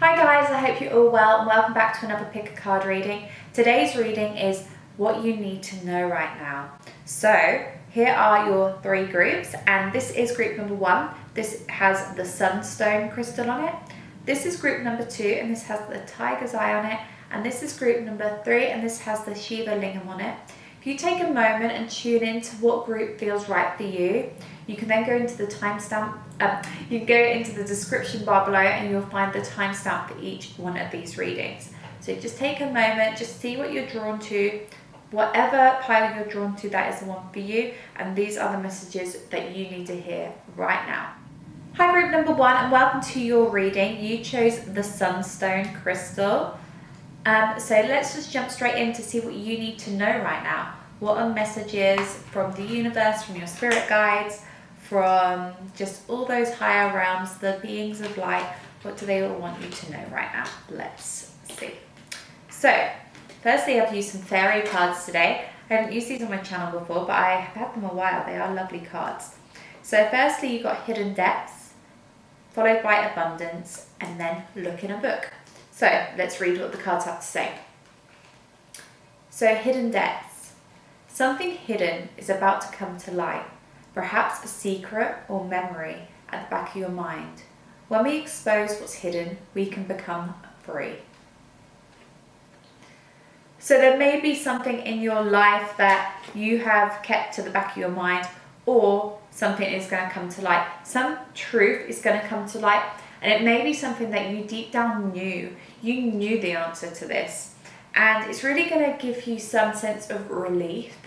Hi guys, I hope you're all well and welcome back to another pick a card reading. Today's reading is what you need to know right now. So here are your three groups, and this is group number 1. This has the sunstone crystal on it. This is group number 2 and this has the tiger's eye on it. And this is group number 3 and this has the Shiva lingam on it. If you take a moment and tune into what group feels right for you, you can then go into the timestamp. You can go into the description bar below and you'll find the timestamp for each one of these readings. So just take a moment, just see what you're drawn to. Whatever pile you're drawn to, that is the one for you. And these are the messages that you need to hear right now. Hi group number 1 and welcome to your reading. You chose the sunstone crystal. So let's just jump straight in to see what you need to know right now. What are messages from the universe, from your spirit guides, from just all those higher realms, the beings of light? What do they all want you to know right now? Let's see. So firstly, I've used some fairy cards today. I haven't used these on my channel before, but I have had them a while. They are lovely cards. So firstly, you've got hidden depths, followed by abundance, and then look in a book. So let's read what the cards have to say. So hidden depths. Something hidden is about to come to light, perhaps a secret or memory at the back of your mind. When we expose what's hidden, we can become free. So there may be something in your life that you have kept to the back of your mind, or something is going to come to light. Some truth is going to come to light. And it may be something that you deep down knew. You knew the answer to this. And it's really going to give you some sense of relief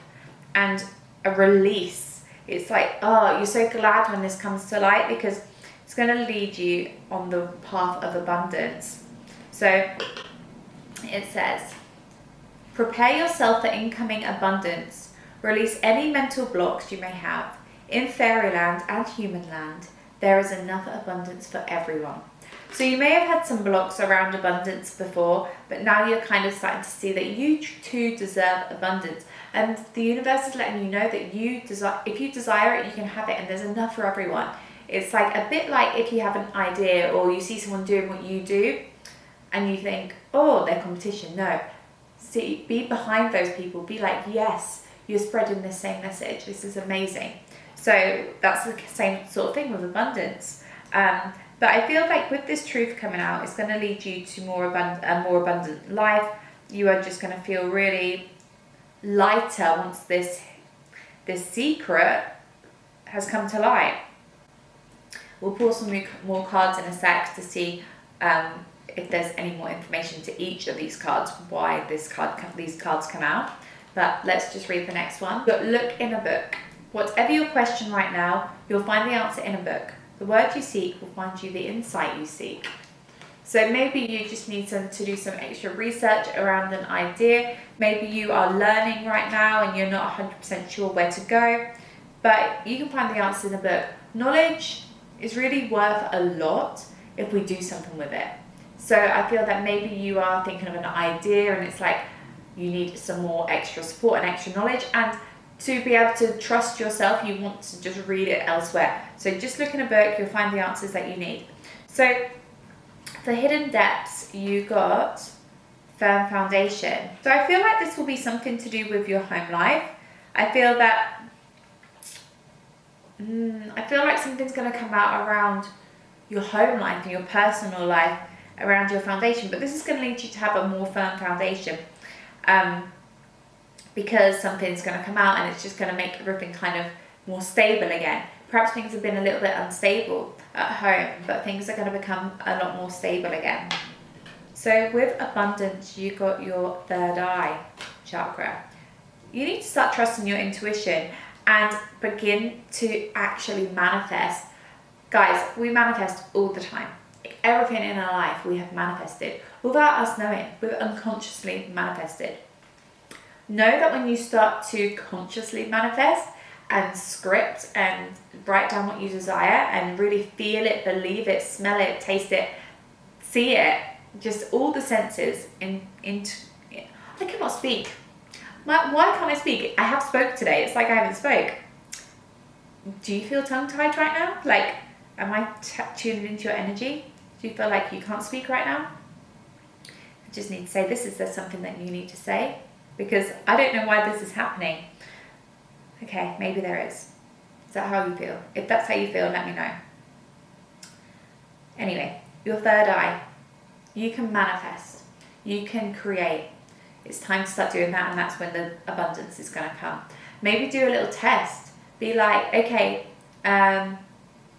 and a release. It's like, oh, you're so glad when this comes to light because it's going to lead you on the path of abundance. So it says, prepare yourself for incoming abundance. Release any mental blocks you may have. In fairyland and human land, there is enough abundance for everyone. So you may have had some blocks around abundance before, but now you're kind of starting to see that you too deserve abundance. And the universe is letting you know that if you desire it, you can have it, and there's enough for everyone. It's like a bit like if you have an idea or you see someone doing what you do and you think, oh, they're competition. No. See, be behind those people. Be like, yes, you're spreading the same message. This is amazing. So that's the same sort of thing with abundance. But I feel like with this truth coming out, it's going to lead you to a more abundant life. You are just going to feel really lighter once this secret has come to light. We'll pull some more cards in a sec to see if there's any more information to each of these cards, why these cards come out. But let's just read the next one. Look in a book. Whatever your question right now, you'll find the answer in a book. The word you seek will find you the insight you seek. So maybe you just need to do some extra research around an idea. Maybe you are learning right now and you're not 100% sure where to go, but you can find the answer in a book. Knowledge is really worth a lot if we do something with it. So I feel that maybe you are thinking of an idea and it's like you need some more extra support and extra knowledge, and to be able to trust yourself, you want to just read it elsewhere. So just look in a book, you'll find the answers that you need. So for hidden depths, you got firm foundation. So I feel like this will be something to do with your home life. I feel like something's going to come out around your home life and your personal life, around your foundation. But this is going to lead you to have a more firm foundation. Because something's going to come out and it's just going to make everything kind of more stable again. Perhaps things have been a little bit unstable at home, but things are going to become a lot more stable again. So with abundance, you got your third eye chakra. You need to start trusting your intuition and begin to actually manifest. Guys, we manifest all the time. Everything in our life we have manifested without us knowing. We've unconsciously manifested. Know that when you start to consciously manifest and script and write down what you desire and really feel it, believe it, smell it, taste it, see it, just all the senses I cannot speak. Why can't I speak? I have spoke today. It's like I haven't spoke. Do you feel tongue-tied right now? Like, am I tuning into your energy? Do you feel like you can't speak right now? I just need to say this. Is there something that you need to say? Because I don't know why this is happening. Okay, maybe there is. Is that how you feel? If that's how you feel, let me know. Anyway, your third eye. You can manifest. You can create. It's time to start doing that, and that's when the abundance is going to come. Maybe do a little test. Be like, okay,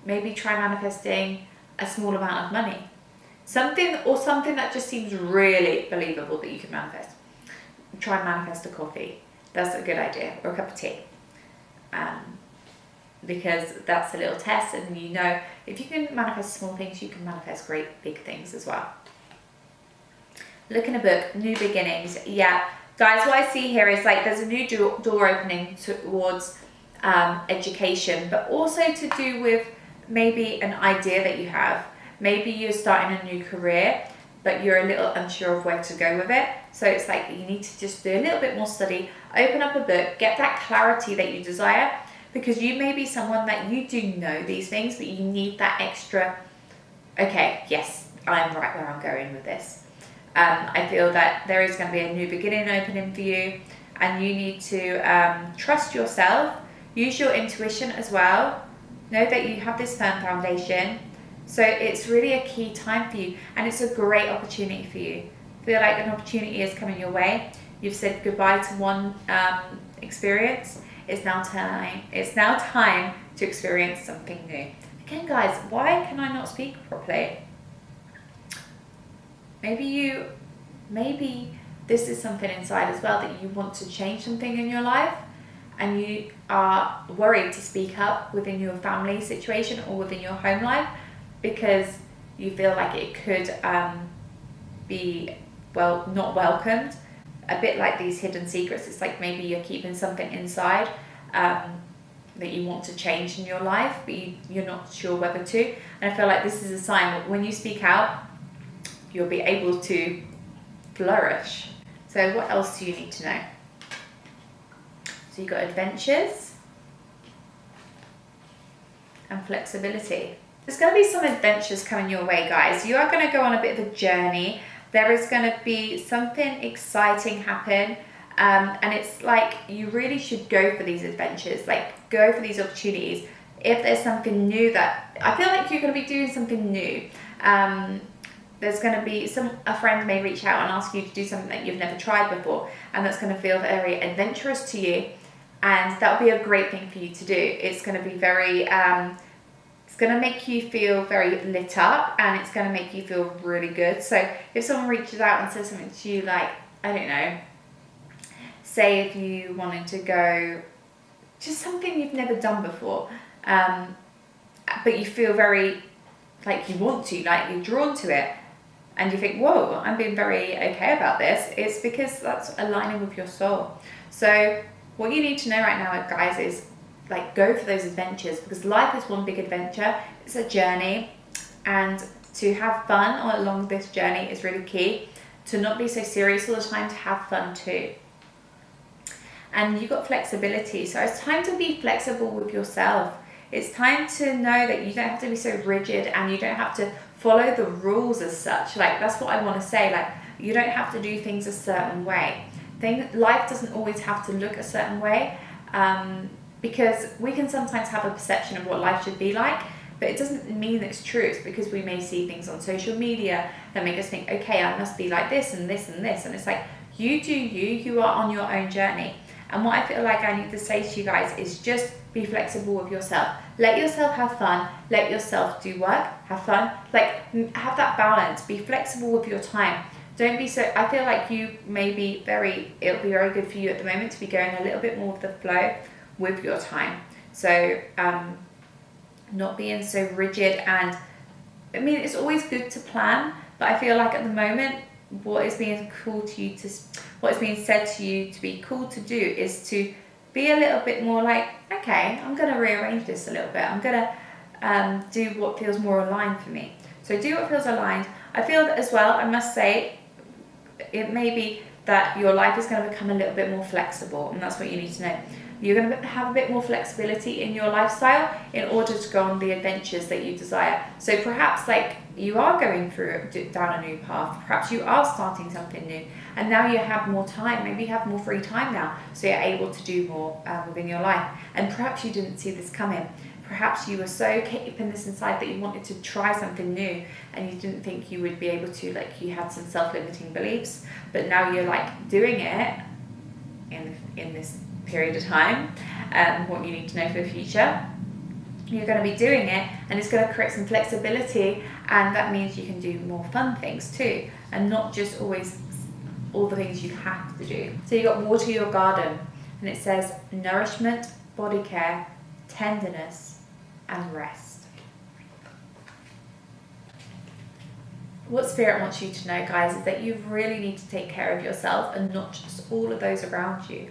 maybe try manifesting a small amount of money. Something that just seems really believable that you can manifest. Try and manifest a coffee. That's a good idea. Or a cup of tea. Because that's a little test, and you know if you can manifest small things, you can manifest great big things as well. Look in a book, New Beginnings. Yeah, guys, what I see here is like there's a new door opening towards education, but also to do with maybe an idea that you have. Maybe you're starting a new career, but you're a little unsure of where to go with it. So it's like you need to just do a little bit more study, open up a book, get that clarity that you desire, because you may be someone that you do know these things, but you need that extra, okay, yes, I'm right where I'm going with this. I feel that there is going to be a new beginning opening for you, and you need to trust yourself, use your intuition as well, know that you have this firm foundation. So it's really a key time for you, and it's a great opportunity for you. Feel like an opportunity is coming your way. You've said goodbye to one experience. It's now time to experience something new. Again, guys, why can I not speak properly? Maybe this is something inside as well, that you want to change something in your life, and you are worried to speak up within your family situation or within your home life, because you feel like it could be not welcomed. A bit like these hidden secrets. It's like maybe you're keeping something inside that you want to change in your life, but you're not sure whether to. And I feel like this is a sign that when you speak out, you'll be able to flourish. So what else do you need to know? So you've got adventures and flexibility. There's going to be some adventures coming your way, guys. You are going to go on a bit of a journey. There is going to be something exciting happen. And it's like you really should go for these adventures, like go for these opportunities. If there's something new that I feel like you're going to be doing something new, there's going to be a friend may reach out and ask you to do something that you've never tried before, and that's going to feel very adventurous to you, and that'll be a great thing for you to do. It's going to be very it's going to make you feel very lit up, and it's going to make you feel really good. So if someone reaches out and says something to you, like, I don't know, say if you wanted to go, just something you've never done before, but you feel very like you want to, like you're drawn to it, and you think, whoa, I'm being very okay about this, it's because that's aligning with your soul. So what you need to know right now, guys, is like go for those adventures, because life is one big adventure. It's a journey, and to have fun along this journey is really key. To not be so serious all the time, to have fun too. And you've got flexibility, so it's time to be flexible with yourself. It's time to know that you don't have to be so rigid, and you don't have to follow the rules as such. Like, that's what I want to say. Like, you don't have to do things a certain way. Life doesn't always have to look a certain way, because we can sometimes have a perception of what life should be like, but it doesn't mean that it's true. It's because we may see things on social media that make us think, okay, I must be like this and this and this. And it's like, you do you are on your own journey. And what I feel like I need to say to you guys is just be flexible with yourself. Let yourself have fun. Let yourself do work. Have fun. Like, have that balance. Be flexible with your time. Don't be so, I feel like you may be it'll be very good for you at the moment to be going a little bit more with the flow with your time. So, not being so rigid. And I mean, it's always good to plan, but I feel like at the moment, what is being said to you to be cool to do is to be a little bit more like, okay, I'm going to rearrange this a little bit. I'm going to do what feels more aligned for me. So do what feels aligned. I feel that as well, I must say, it may be that your life is going to become a little bit more flexible, and that's what you need to know. You're going to have a bit more flexibility in your lifestyle in order to go on the adventures that you desire. So perhaps like you are going down a new path, perhaps you are starting something new, and now you have more time, maybe you have more free time now, so you're able to do more within your life. And perhaps you didn't see this coming. Perhaps you were so keeping this inside that you wanted to try something new and you didn't think you would be able to, like you had some self-limiting beliefs, but now you're like doing it in this period of time, what you need to know for the future. You're going to be doing it and it's going to create some flexibility, and that means you can do more fun things too, and not just always all the things you have to do. So you got water your garden, and it says nourishment, body care, tenderness, and rest. What Spirit wants you to know, guys, is that you really need to take care of yourself and not just all of those around you.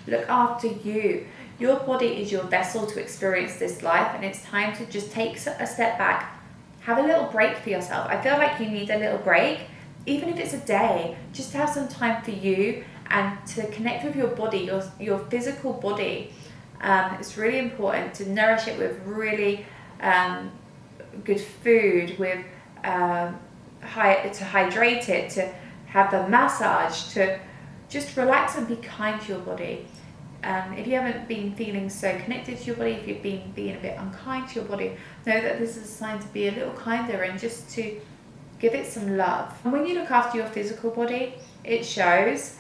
Look after you. Your body is your vessel to experience this life, and it's time to just take a step back. Have a little break for yourself. I feel like you need a little break, even if it's a day, just to have some time for you and to connect with your body, your physical body. It's really important to nourish it with really good food, with to hydrate it, to have the massage, to just relax and be kind to your body. If you haven't been feeling so connected to your body, if you've been being a bit unkind to your body, know that this is a sign to be a little kinder and just to give it some love. And when you look after your physical body, it shows,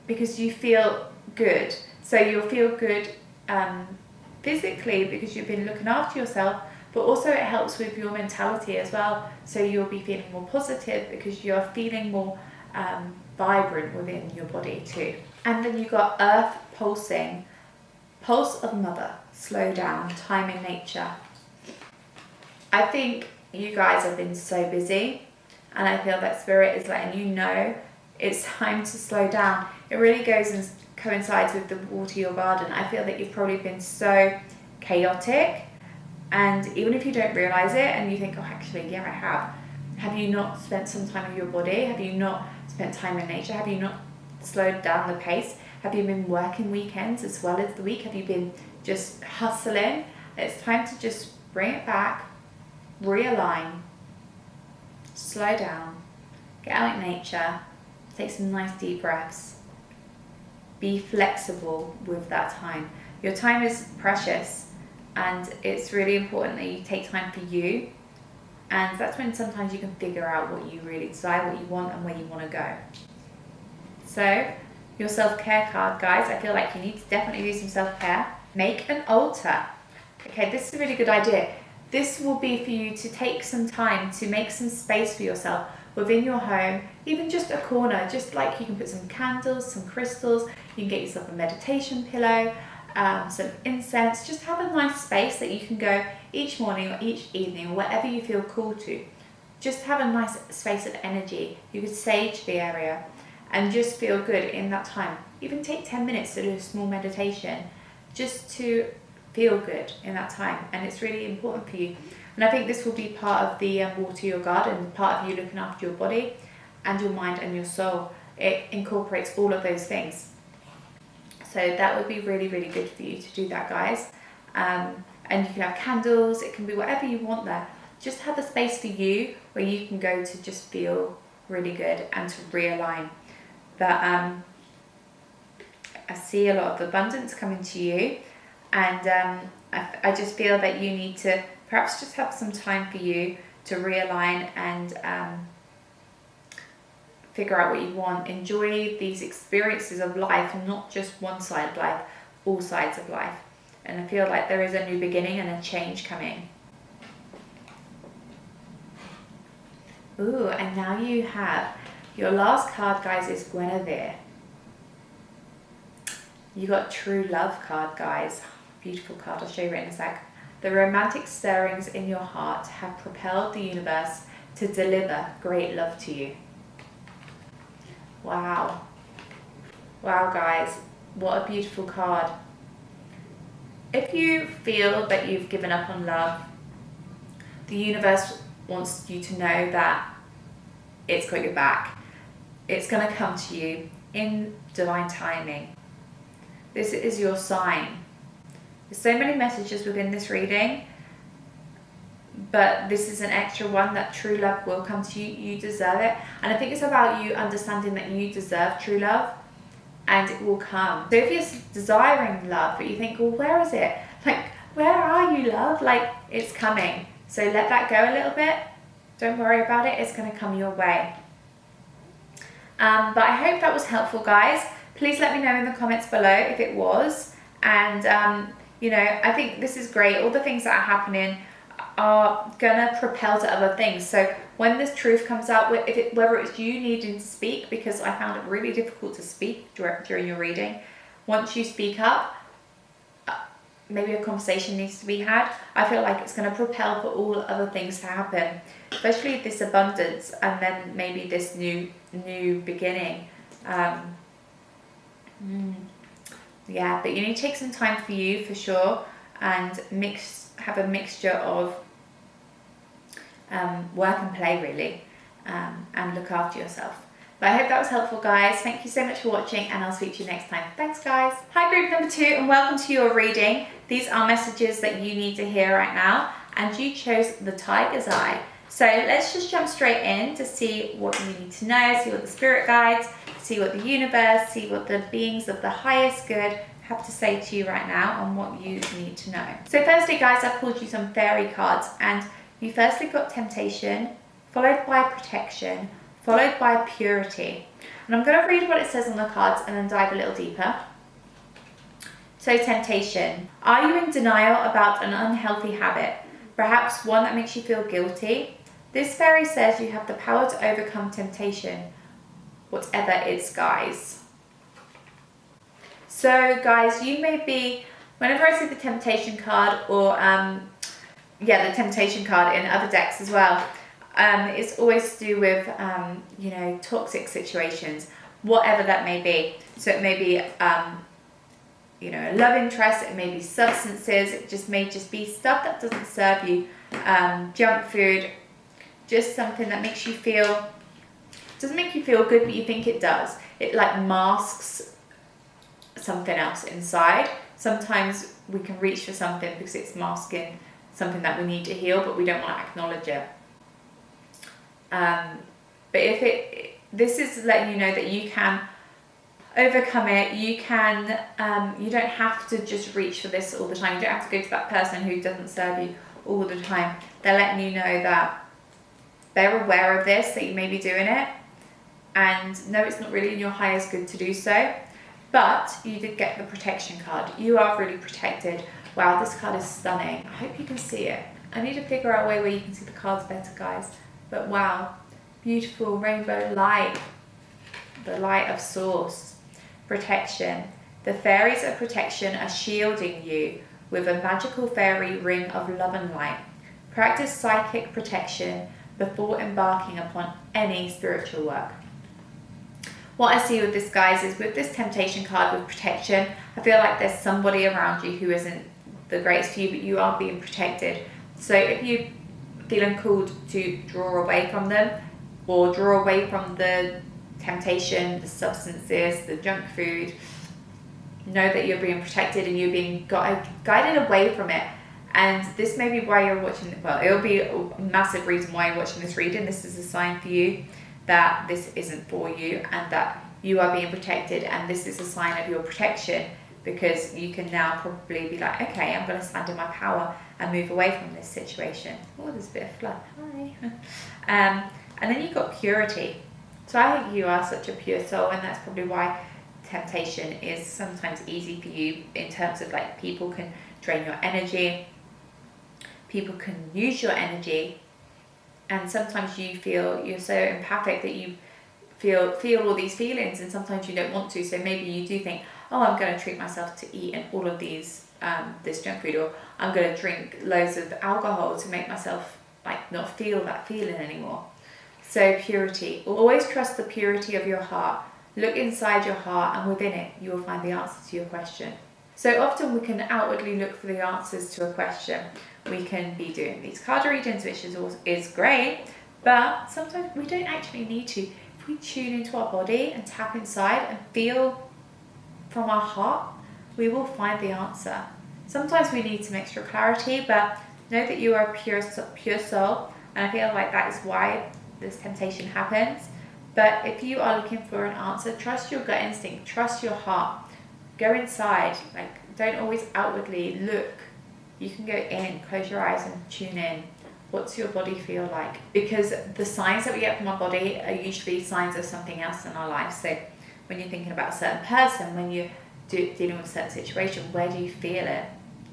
because you feel good. So you'll feel good physically because you've been looking after yourself, but also it helps with your mentality as well. So you'll be feeling more positive because you're feeling more vibrant within your body too. And then you got earth pulsing, pulse of mother, slow down, time in nature. I think you guys have been so busy, and I feel that Spirit is letting you know it's time to slow down. It really goes and coincides with the water your garden. I feel that you've probably been so chaotic, and even if you don't realize it and you think, oh, actually, yeah, I have you not spent some time with your body? Have you not spent time in nature? Have you not slowed down the pace? Have you been working weekends as well as the week? Have you been just hustling? It's time to just bring it back, realign, slow down, get out in nature, take some nice deep breaths, be flexible with that time. Your time is precious, and it's really important that you take time for you, and that's when sometimes you can figure out what you really desire, what you want, and where you want to go. So your self-care card, guys, I feel like you need to definitely do some self-care. Make an altar. Okay, this is a really good idea. This will be for you to take some time to make some space for yourself within your home, even just a corner, just like you can put some candles, some crystals, you can get yourself a meditation pillow, some incense. Just have a nice space that you can go each morning or each evening or whatever you feel called to. Just have a nice space of energy. You could sage the area and just feel good in that time. Even take 10 minutes to do a small meditation just to feel good in that time, and it's really important for you. And I think this will be part of the water your garden, part of you looking after your body and your mind and your soul. It incorporates all of those things. So that would be really, really good for you to do that, guys. And you can have candles, it can be whatever you want there. Just have a space for you where you can go to just feel really good and to realign. But I see a lot of abundance coming to you, and I just feel that you need to perhaps just have some time for you to realign and figure out what you want. Enjoy these experiences of life, not just one side of life, all sides of life. And I feel like there is a new beginning and a change coming. Ooh, and now you have your last card, guys, is Guinevere. You got True Love card, guys. Beautiful card, I'll show you it in a sec. The romantic stirrings in your heart have propelled the universe to deliver great love to you. Wow. Wow, guys, what a beautiful card. If you feel that you've given up on love, the universe wants you to know that it's got your back. It's going to come to you in divine timing. This is your sign. There's so many messages within this reading, but this is an extra one that true love will come to you. You deserve it. And I think it's about you understanding that you deserve true love, and it will come. So if you're desiring love, but you think, well, where is it? Like, where are you, love? Like, it's coming. So let that go a little bit. Don't worry about it. It's going to come your way. But I hope that was helpful, guys. Please let me know in the comments below if it was. And, you know, I think this is great. All the things that are happening are going to propel to other things. So when this truth comes out, whether it's you needing to speak, because I found it really difficult to speak during your reading, once you speak up, maybe a conversation needs to be had. I feel like it's going to propel for all other things to happen, especially this abundance, and then maybe this new beginning. Yeah, but you need to take some time for you, for sure, and have a mixture of work and play, really, and look after yourself. But I hope that was helpful, guys. Thank you so much for watching, and I'll speak to you next time. Thanks, guys. Hi, group number 2, and welcome to your reading. These are messages that you need to hear right now, and you chose the Tiger's Eye. So let's just jump straight in to see what you need to know, see what the spirit guides, see what the universe, see what the beings of the highest good have to say to you right now on what you need to know. So firstly, guys, I've pulled you some fairy cards, and you firstly got temptation, followed by protection, followed by purity. And I'm going to read what it says on the cards and then dive a little deeper. So temptation. Are you in denial about an unhealthy habit? Perhaps one that makes you feel guilty? This fairy says you have the power to overcome temptation, whatever its guise. So guys, you may be, whenever I see the temptation card, or the temptation card in other decks as well, it's always to do with, you know, toxic situations, whatever that may be. So it may be, you know, a love interest, it may be substances, it may just be stuff that doesn't serve you, junk food, just something that makes you feel, doesn't make you feel good, but you think it does. It like masks something else inside. Sometimes we can reach for something because it's masking something that we need to heal, but we don't want to acknowledge it. But this is letting you know that you can overcome it. You can, you don't have to just reach for this all the time. You don't have to go to that person who doesn't serve you all the time. They're letting you know that they're aware of this, that you may be doing it, and no, it's not really in your highest good to do so. But you did get the protection card. You are really protected. Wow, this card is stunning. I hope you can see it. I need to figure out a way where you can see the cards better, guys. But wow, beautiful rainbow light. The light of source. Protection. The fairies of protection are shielding you with a magical fairy ring of love and light. Practice psychic protection before embarking upon any spiritual work. What I see with this, guys, is with this temptation card with protection, I feel like there's somebody around you who isn't the greatest for you, but you are being protected. So if you're feeling called to draw away from them, or draw away from the temptation, the substances, the junk food, know that you're being protected and you're being guided away from it. And this may be why you're watching, well, it'll be a massive reason why you're watching this reading. This is a sign for you that this isn't for you, and that you are being protected, and this is a sign of your protection, because you can now probably be like, okay, I'm going to stand in my power and move away from this situation. Oh, there's a bit of flood. Hi. And then you've got purity. So I think you are such a pure soul, and that's probably why temptation is sometimes easy for you, in terms of like people can drain your energy, people can use your energy, and sometimes you feel you're so empathic that you feel all these feelings, and sometimes you don't want to. So maybe you do think, oh, I'm going to treat myself to eating all of these this junk food, or I'm going to drink loads of alcohol to make myself like not feel that feeling anymore. So purity. Always trust the purity of your heart. Look inside your heart, and within it you will find the answer to your question. So often we can outwardly look for the answers to a question. We can be doing these card readings, which is great, but sometimes we don't actually need to. If we tune into our body and tap inside and feel from our heart we will find the answer. Sometimes we need some extra clarity, but know that you are a pure soul, and I feel like that is why this temptation happens. But if you are looking for an answer, trust your gut instinct, trust your heart. Go inside, like don't always outwardly look. You can go in, close your eyes and tune in. What's your body feel like? Because the signs that we get from our body are usually signs of something else in our life. So when you're thinking about a certain person, when you're dealing with a certain situation, where do you feel it?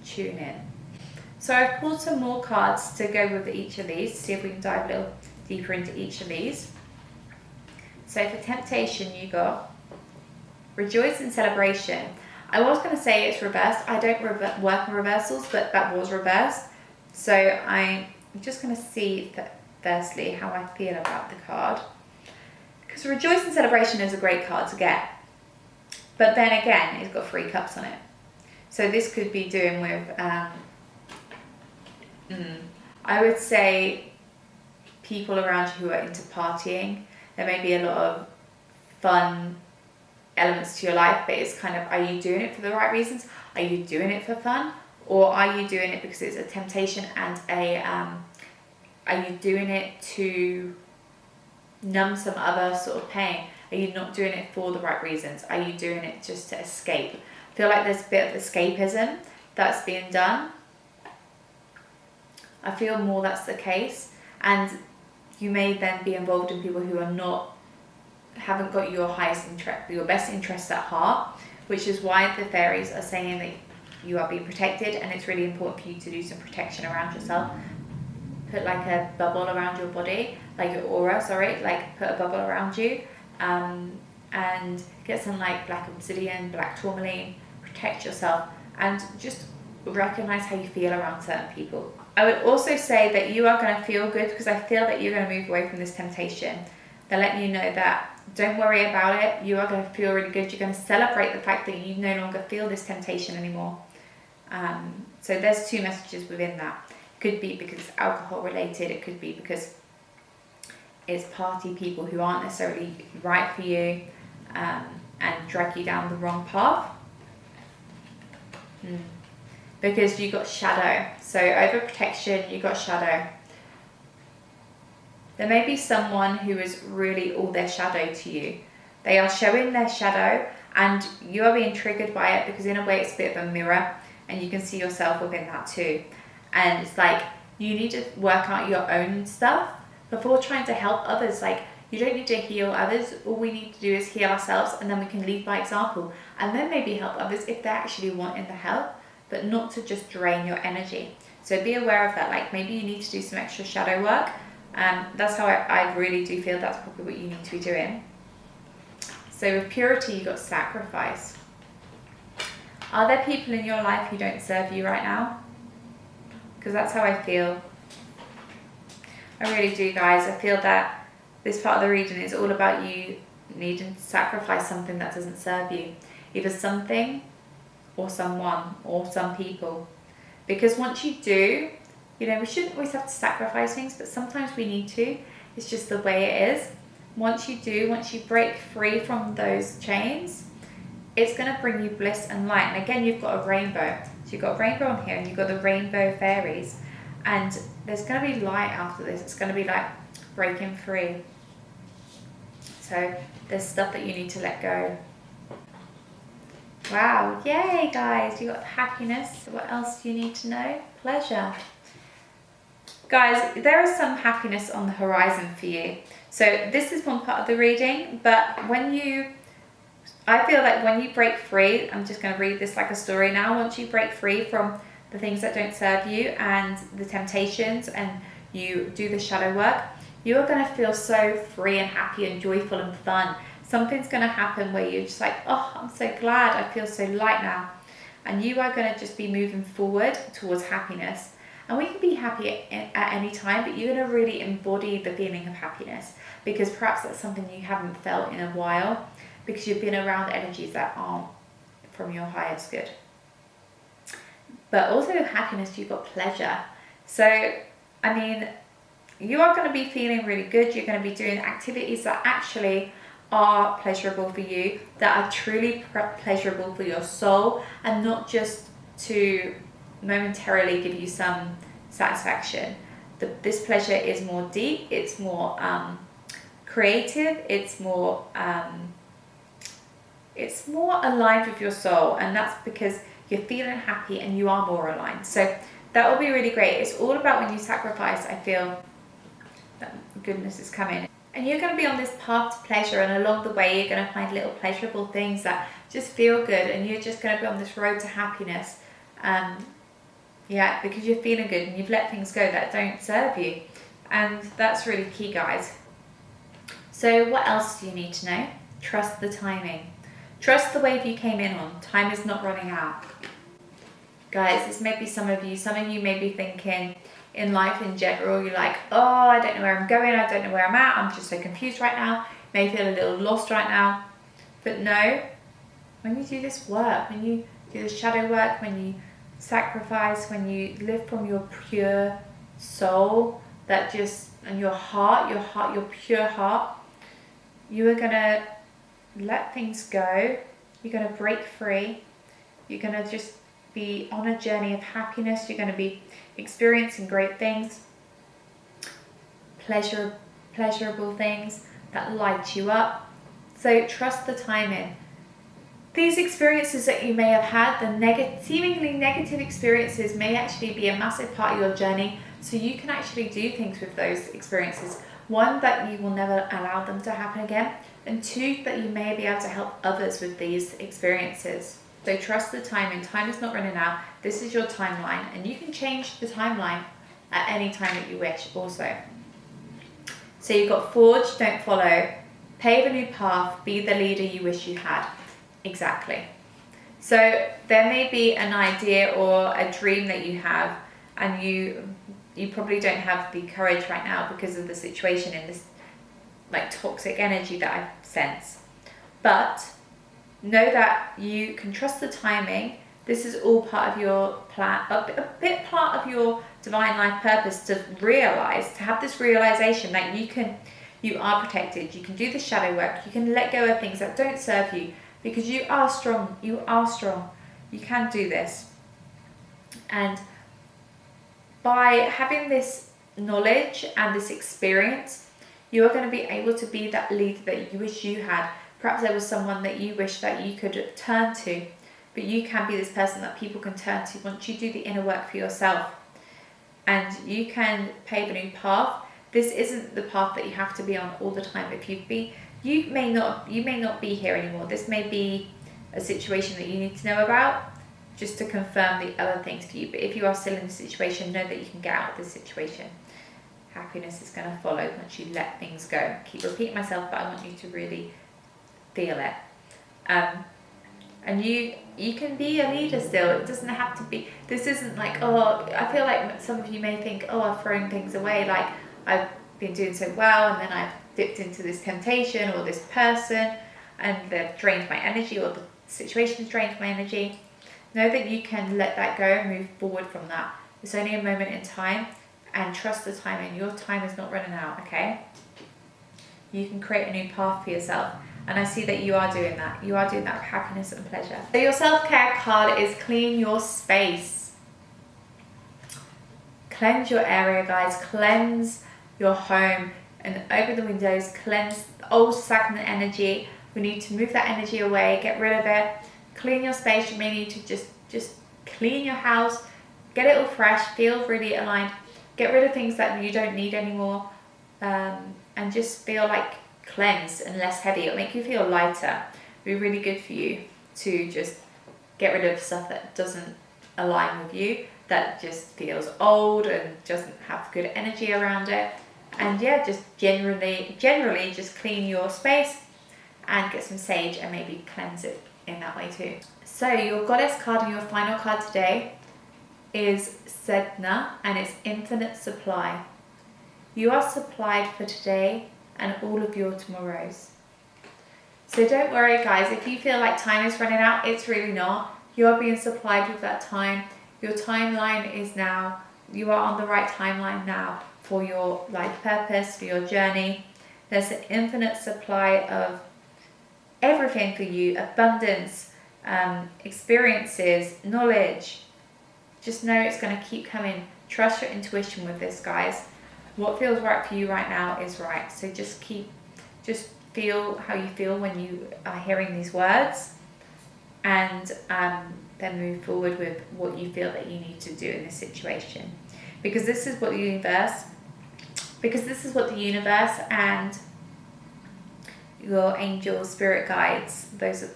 Tune in. So I've pulled some more cards to go with each of these, see if we can dive a little deeper into each of these. So for temptation, you got rejoice and celebration. I was going to say it's reversed. I don't work in reversals, but that was reversed. So I'm just going to see firstly how I feel about the card. Because rejoice and celebration is a great card to get. But then again, it's got 3 cups on it. So this could be doing with, I would say, people around you who are into partying. There may be a lot of fun elements to your life, but it's kind of, are you doing it for the right reasons? Are you doing it for fun? Or are you doing it because it's a temptation and are you doing it to numb some other sort of pain? Are you not doing it for the right reasons? Are you doing it just to escape? I feel like there's a bit of escapism that's being done. I feel more that's the case, and you may then be involved in people who are haven't got your highest interest, your best interests at heart, which is why the fairies are saying that you are being protected, and it's really important for you to do some protection around yourself. Put like a bubble around your body, like your aura, like put a bubble around you, and get some like black obsidian, black tourmaline, protect yourself, and just recognize how you feel around certain people. I would also say that you are going to feel good, because I feel that you're going to move away from this temptation. They're letting you know that don't worry about it. You are going to feel really good. You're going to celebrate the fact that you no longer feel this temptation anymore. So there's 2 messages within that. It could be because it's alcohol related. It could be because it's party people who aren't necessarily right for you, and drag you down the wrong path. Because you got shadow. So overprotection, you got shadow. There may be someone who is really all their shadow to you. They are showing their shadow, and you are being triggered by it, because in a way it's a bit of a mirror, and you can see yourself within that too. And it's like, you need to work out your own stuff before trying to help others. Like, you don't need to heal others. All we need to do is heal ourselves, and then we can lead by example, and then maybe help others if they're actually wanting the help, but not to just drain your energy. So be aware of that. Like, maybe you need to do some extra shadow work. That's how I really do feel that's probably what you need to be doing. So with purity, you got sacrifice. Are there people in your life who don't serve you right now? Because that's how I feel. I really do, guys. I feel that this part of the reading is all about you needing to sacrifice something that doesn't serve you. Either something or someone or some people. Because once you do, we shouldn't always have to sacrifice things, but sometimes we need to. It's just the way it is. Once you break free from those chains, it's going to bring you bliss and light. And again, you've got a rainbow. So you've got a rainbow on here, and you've got the rainbow fairies. And there's going to be light after this. It's going to be like breaking free. So there's stuff that you need to let go. Wow, yay guys, you got happiness. What else do you need to know? Pleasure. Guys, there is some happiness on the horizon for you. So this is one part of the reading, but I feel like when you break free, I'm just going to read this like a story now. Once you break free from the things that don't serve you and the temptations, and you do the shadow work, you are going to feel so free and happy and joyful and fun. Something's going to happen where you're just like, oh, I'm so glad, I feel so light now. And you are going to just be moving forward towards happiness. And we can be happy at any time, but you're going to really embody the feeling of happiness, because perhaps that's something you haven't felt in a while, because you've been around energies that aren't from your highest good. But also with happiness, you've got pleasure. So, you are going to be feeling really good. You're going to be doing activities that actually are pleasurable for you, that are truly pleasurable for your soul, and not just to momentarily give you some satisfaction. This pleasure is more deep, it's more creative, it's more aligned with your soul, and that's because you're feeling happy and you are more aligned. So that will be really great. It's all about when you sacrifice, I feel that goodness is coming. And you're going to be on this path to pleasure, and along the way you're going to find little pleasurable things that just feel good, and you're just going to be on this road to happiness. Yeah, because you're feeling good and you've let things go that don't serve you. And that's really key, guys. So what else do you need to know? Trust the timing. Trust the wave you came in on. Time is not running out. Guys, this may be some of you may be thinking in life in general, you're like, oh, I don't know where I'm going, I don't know where I'm at, I'm just so confused right now, you may feel a little lost right now. But no, when you do this work, when you do the shadow work, when you sacrifice, when you live from your pure soul, that just, and your pure heart, you are gonna let things go, you're gonna break free, you're gonna just be on a journey of happiness, you're gonna be experiencing great things, pleasurable things that light you up. So trust the timing. These experiences that you may have had, the seemingly negative experiences, may actually be a massive part of your journey, so you can actually do things with those experiences. One, that you will never allow them to happen again, and two, that you may be able to help others with these experiences. So trust the timing. Time is not running out. This is your timeline, and you can change the timeline at any time that you wish also. So you've got forge, don't follow, pave a new path, be the leader you wish you had. Exactly. So there may be an idea or a dream that you have, and you probably don't have the courage right now because of the situation in this like toxic energy that I sense. But know that you can trust the timing. This is all part of your plan, a bit part of your divine life purpose, to have this realization that you are protected. You can do the shadow work. You can let go of things that don't serve you, because you are strong. You are strong. You can do this. And by having this knowledge and this experience, you are going to be able to be that leader that you wish you had. Perhaps there was someone that you wish that you could turn to, but you can be this person that people can turn to once you do the inner work for yourself. And you can pave a new path. This isn't the path that you have to be on all the time. You may not be here anymore. This may be a situation that you need to know about, just to confirm the other things for you. But if you are still in the situation, know that you can get out of this situation. Happiness is going to follow once you let things go. I keep repeating myself, but I want you to really feel it. And you can be a leader still. It doesn't have to be, this isn't like, oh, I feel like some of you may think, oh, I've thrown things away, like I've been doing so well, and then I've dipped into this temptation or this person, and they've drained my energy, or the situation's drained my energy. Know that you can let that go and move forward from that. It's only a moment in time, and trust the timing. Your time is not running out, okay? You can create a new path for yourself. And I see that you are doing that. You are doing that with happiness and pleasure. So your self-care card is clean your space. Cleanse your area, guys. Cleanse your home and open the windows. Cleanse old stagnant energy. We need to move that energy away. Get rid of it. Clean your space. You may need to just clean your house. Get it all fresh. Feel really aligned. Get rid of things that you don't need anymore. And just feel like cleansed and less heavy. It'll make you feel lighter. It'll be really good for you to just get rid of stuff that doesn't align with you, that just feels old and doesn't have good energy around it. And yeah, just generally just clean your space and get some sage and maybe cleanse it in that way too. So your goddess card and your final card today is Sedna, and it's infinite supply. You are supplied for today and all of your tomorrows. So don't worry, guys, if you feel like time is running out, it's really not. You are being supplied with that time. Your timeline is now. You are on the right timeline now for your life purpose, for your journey. There's an infinite supply of everything for you, abundance, experiences, knowledge. Just know it's going to keep coming. Trust your intuition with this, guys. What feels right for you right now is right. So just feel how you feel when you are hearing these words, and then move forward with what you feel that you need to do in this situation. Because this is what the universe and your angels, spirit guides, those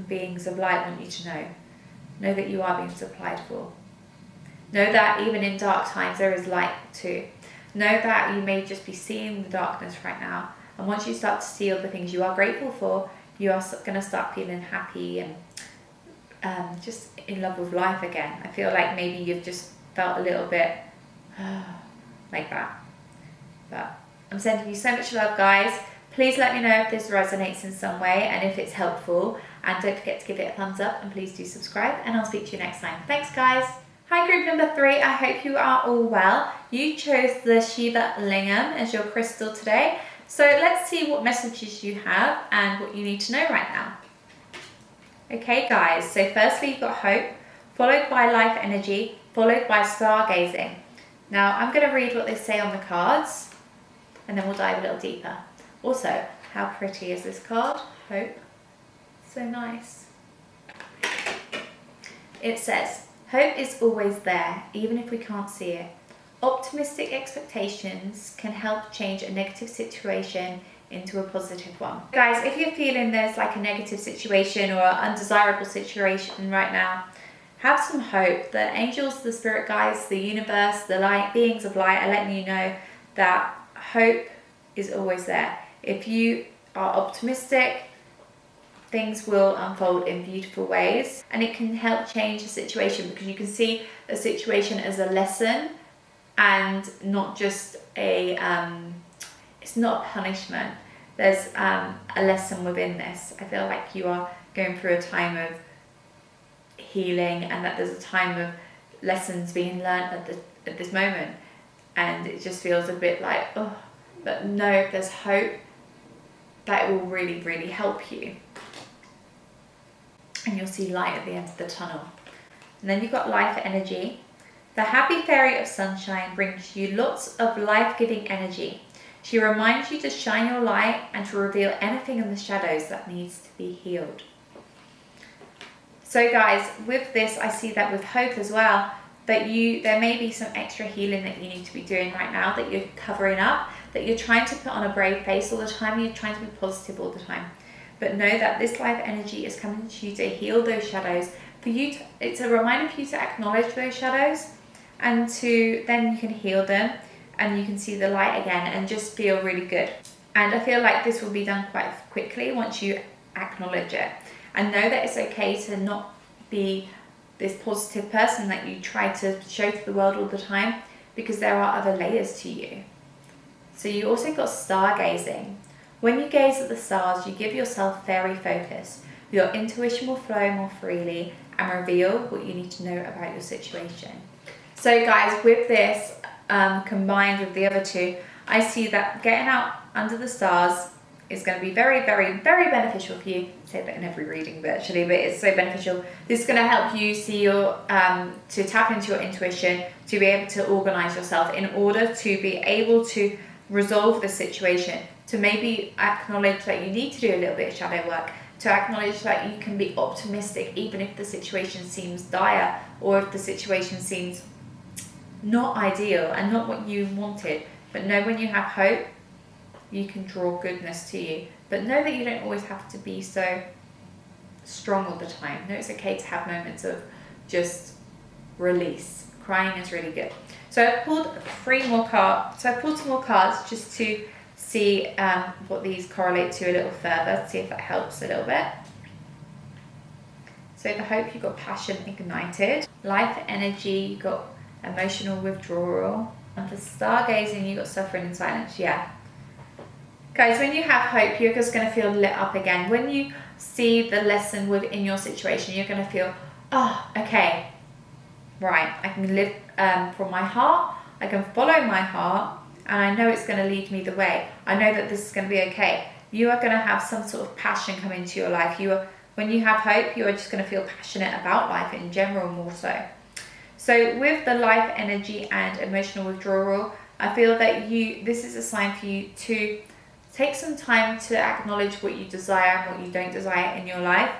beings of light want you to know. Know that you are being supplied for. Know that even in dark times there is light too. Know that you may just be seeing the darkness right now. And once you start to see all the things you are grateful for, you are going to start feeling happy and just in love with life again. I feel like maybe you've just felt a little bit like that. But I'm sending you so much love, guys. Please let me know if this resonates in some way and if it's helpful. And don't forget to give it a thumbs up, and please do subscribe, and I'll speak to you next time. Thanks, guys. Hi, group number 3. I hope you are all well. You chose the Shiva Lingam as your crystal today. So let's see what messages you have and what you need to know right now. Okay, guys. So firstly, you've got hope, followed by life energy, followed by stargazing. Now, I'm going to read what they say on the cards, and then we'll dive a little deeper. Also, how pretty is this card? Hope. So nice. It says, hope is always there, even if we can't see it. Optimistic expectations can help change a negative situation into a positive one. Guys, if you're feeling there's like a negative situation or an undesirable situation right now, have some hope. The angels, the spirit guides, the universe, the light, beings of light are letting you know that hope is always there. If you are optimistic, things will unfold in beautiful ways, and it can help change the situation, because you can see a situation as a lesson and not just it's not a punishment. There's a lesson within this. I feel like you are going through a time of healing, and that there's a time of lessons being learned at this moment, and it just feels a bit like, oh, but no, there's hope that it will really, really help you. And you'll see light at the end of the tunnel. And then you've got life energy. The happy fairy of sunshine brings you lots of life-giving energy. She reminds you to shine your light and to reveal anything in the shadows that needs to be healed. So guys, with this, I see that with hope as well, that there may be some extra healing that you need to be doing right now, that you're covering up, that you're trying to put on a brave face all the time, you're trying to be positive all the time. But know that this life energy is coming to you to heal those shadows. It's a reminder for you to acknowledge those shadows, and then you can heal them, and you can see the light again and just feel really good. And I feel like this will be done quite quickly once you acknowledge it. And know that it's okay to not be this positive person that you try to show to the world all the time, because there are other layers to you. So you also got stargazing. When you gaze at the stars, you give yourself fairy focus. Your intuition will flow more freely and reveal what you need to know about your situation. So guys, with this, combined with the other two, I see that getting out under the stars is going to be very, very, very beneficial for you. I say that in every reading virtually, but it's so beneficial. This is going to help you see to tap into your intuition, to be able to organize yourself in order to be able to resolve the situation, to maybe acknowledge that you need to do a little bit of shadow work, to acknowledge that you can be optimistic even if the situation seems dire, or if the situation seems not ideal and not what you wanted. But know when you have hope, you can draw goodness to you. But know that you don't always have to be so strong all the time. Know it's okay to have moments of just release. Crying is really good. So I've pulled 3 more cards. So I've pulled some more cards just to see what these correlate to a little further, see if that helps a little bit. So the hope, you've got passion ignited. Life energy, you've got emotional withdrawal. And for stargazing, you've got suffering in silence. Yeah. Guys, when you have hope, you're just going to feel lit up again. When you see the lesson within your situation, you're going to feel, oh, okay, right, I can live from my heart, I can follow my heart, and I know it's going to lead me the way. I know that this is going to be okay. You are going to have some sort of passion come into your life. When you have hope, you are just going to feel passionate about life in general more so. So with the life energy and emotional withdrawal, I feel that this is a sign for you to take some time to acknowledge what you desire and what you don't desire in your life.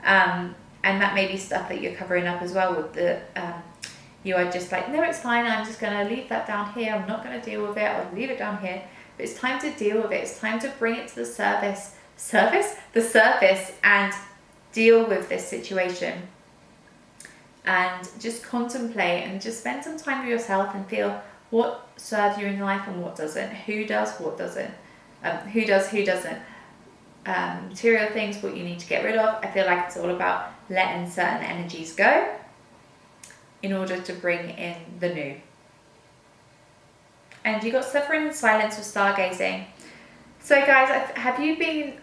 And that may be stuff that you're covering up as well with the, you are just like, no, it's fine, I'm just going to leave that down here, I'm not going to deal with it, I'll leave it down here. But it's time to deal with it, it's time to bring it to the surface and deal with this situation. And just contemplate and just spend some time with yourself and feel what serves you in life and what doesn't, who does, what doesn't, who doesn't. Material things, what you need to get rid of. I feel like it's all about letting certain energies go in order to bring in the new. And you got suffering in silence with stargazing. So guys, have you been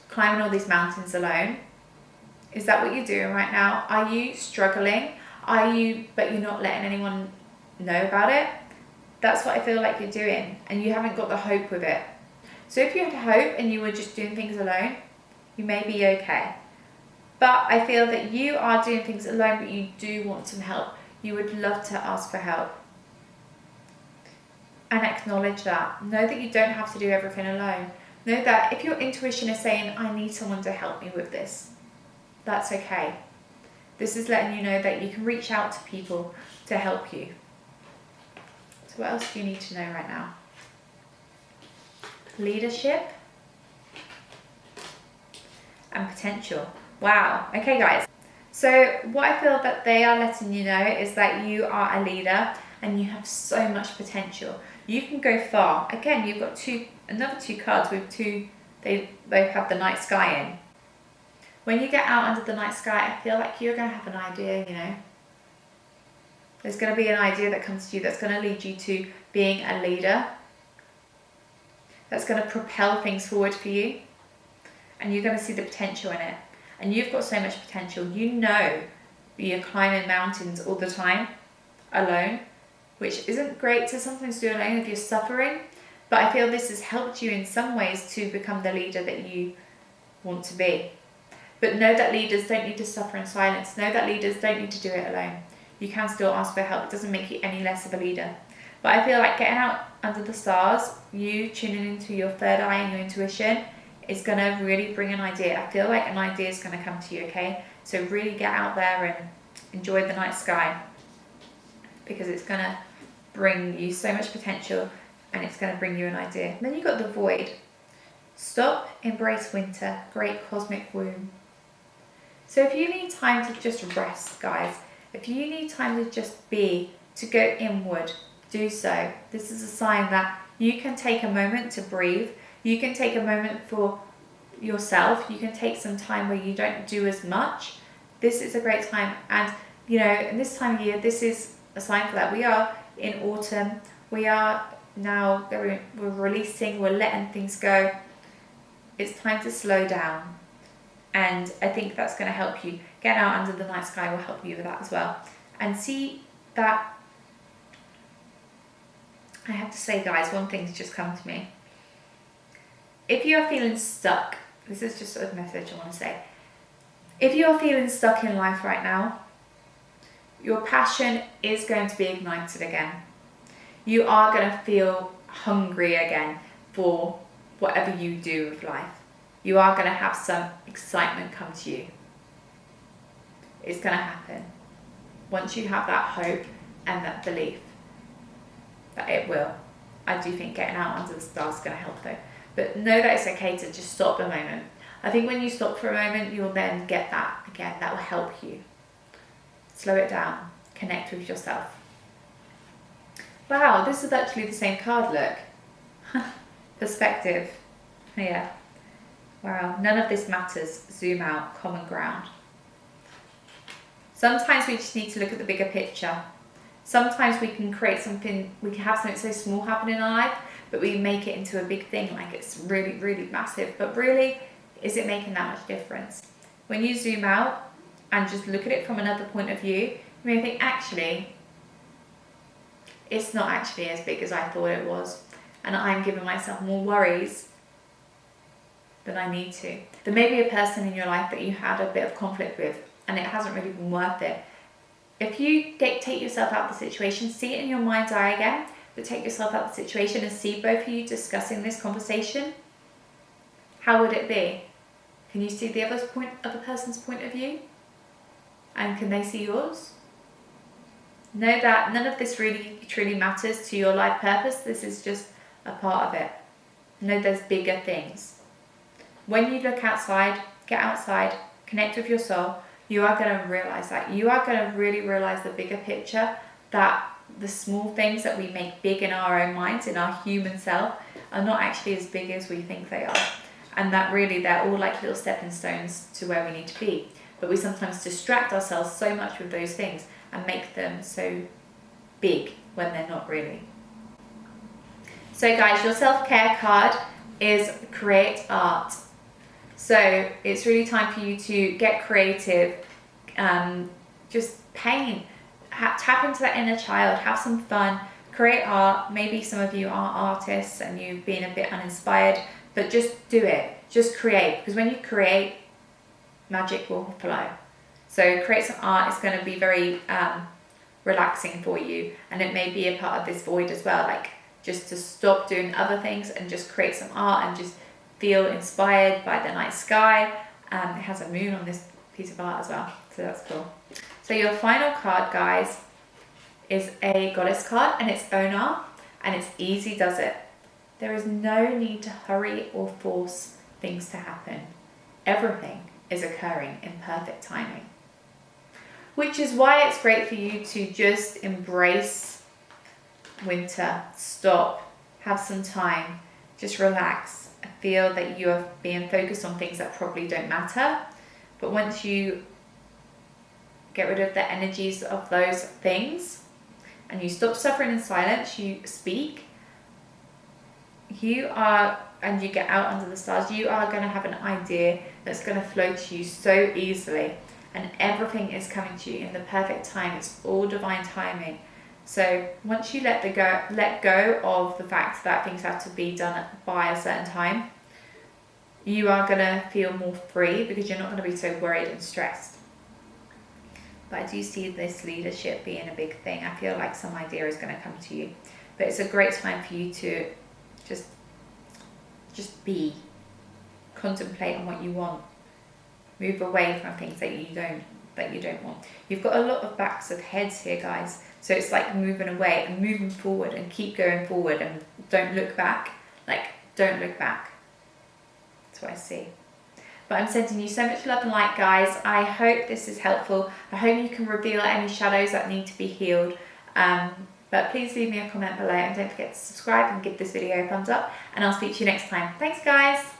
climbing all these mountains alone? Is that what you're doing right now? Are you struggling? But you're not letting anyone know about it? That's what I feel like you're doing, and you haven't got the hope with it. So if you had hope and you were just doing things alone, you may be okay. But I feel that you are doing things alone, but you do want some help. You would love to ask for help. And acknowledge that. Know that you don't have to do everything alone. Know that if your intuition is saying, I need someone to help me with this, that's okay. This is letting you know that you can reach out to people to help you. So what else do you need to know right now? Leadership and potential. Wow. Okay, guys. So what I feel that they are letting you know is that you are a leader and you have so much potential. You can go far. Again, you've got another two cards with two, they both have the night sky in. When you get out under the night sky, I feel like you're going to have an idea, you know. There's going to be an idea that comes to you that's going to lead you to being a leader. That's going to propel things forward for you. And you're going to see the potential in it. And you've got so much potential. You know that you're climbing mountains all the time, alone, which isn't great to sometimes do alone if you're suffering. But I feel this has helped you in some ways to become the leader that you want to be. But know that leaders don't need to suffer in silence. Know that leaders don't need to do it alone. You can still ask for help. It doesn't make you any less of a leader. But I feel like getting out under the stars, you tuning into your third eye and your intuition, is going to really bring an idea. I feel like an idea is going to come to you, okay? So really get out there and enjoy the night sky, because it's going to bring you so much potential and it's going to bring you an idea. And then you've got the void. Stop, embrace winter, great cosmic womb. So if you need time to just rest, guys, if you need time to just be, to go inward, do so. This is a sign that you can take a moment to breathe. You can take a moment for yourself. You can take some time where you don't do as much. This is a great time. And, you know, in this time of year, this is a sign for that. We are in autumn. We are now, we're releasing, we're letting things go. It's time to slow down. And I think that's going to help you. Get out under the night sky will help you with that as well. And see that, I have to say, guys, one thing's just come to me. If you are feeling stuck, this is just a message I want to say. If you are feeling stuck in life right now, your passion is going to be ignited again. You are going to feel hungry again for whatever you do with life. You are going to have some excitement come to you. It's going to happen. Once you have that hope and that belief that it will. I do think getting out under the stars is going to help though. But know that it's okay to just stop a moment. I think when you stop for a moment, you'll then get that again. That will help you. Slow it down. Connect with yourself. Wow, this is actually the same card, look. Perspective. Yeah. Wow, none of this matters. Zoom out, common ground. Sometimes we just need to look at the bigger picture. Sometimes we can create something, we can have something so small happen in our life, but we make it into a big thing, like it's really, really massive. But really, is it making that much difference? When you zoom out and just look at it from another point of view, you may think, actually, it's not actually as big as I thought it was. And I'm giving myself more worries than I need to. There may be a person in your life that you had a bit of conflict with and it hasn't really been worth it. If you take yourself out of the situation, see it in your mind's eye again, but take yourself out of the situation and see both of you discussing this conversation, how would it be? Can you see the other person's point of view? And can they see yours? Know that none of this really truly matters to your life purpose. This is just a part of it. Know there's bigger things. When you look outside, get outside, connect with your soul, you are going to realize that. You are going to really realize the bigger picture, that the small things that we make big in our own minds, in our human self, are not actually as big as we think they are. And that really, they're all like little stepping stones to where we need to be. But we sometimes distract ourselves so much with those things and make them so big when they're not really. So guys, your self-care card is create art. So it's really time for you to get creative, just paint, tap into that inner child, have some fun, create art. Maybe some of you are artists and you've been a bit uninspired, but just do it, just create, because when you create, magic will flow. So create some art. It's going to be very relaxing for you, and it may be a part of this void as well, like just to stop doing other things and just create some art and just feel inspired by the night sky. It has a moon on this piece of art as well, so that's cool. So your final card, guys, is a goddess card, and it's owner, and it's easy does it. There is no need to hurry or force things to happen. Everything is occurring in perfect timing, which is why it's great for you to just embrace winter, stop, have some time, just relax. I feel that you are being focused on things that probably don't matter, but once you get rid of the energies of those things and you stop suffering in silence, you speak, and you get out under the stars, you are going to have an idea that's going to flow to you so easily, and everything is coming to you in the perfect time. It's all divine timing. So once you let go of the fact that things have to be done by a certain time, you are going to feel more free because you're not going to be so worried and stressed. But I do see this leadership being a big thing. I feel like some idea is going to come to you, but it's a great time for you to just contemplate on what you want, move away from things that you don't want. You've got a lot of backs of heads here, guys, so it's like moving away and moving forward, and keep going forward and don't look back. Don't look back. That's what I see. But I'm sending you so much love and light, guys. I hope this is helpful. I hope you can reveal any shadows that need to be healed. But please leave me a comment below, and don't forget to subscribe and give this video a thumbs up, and I'll speak to you next time. Thanks, guys.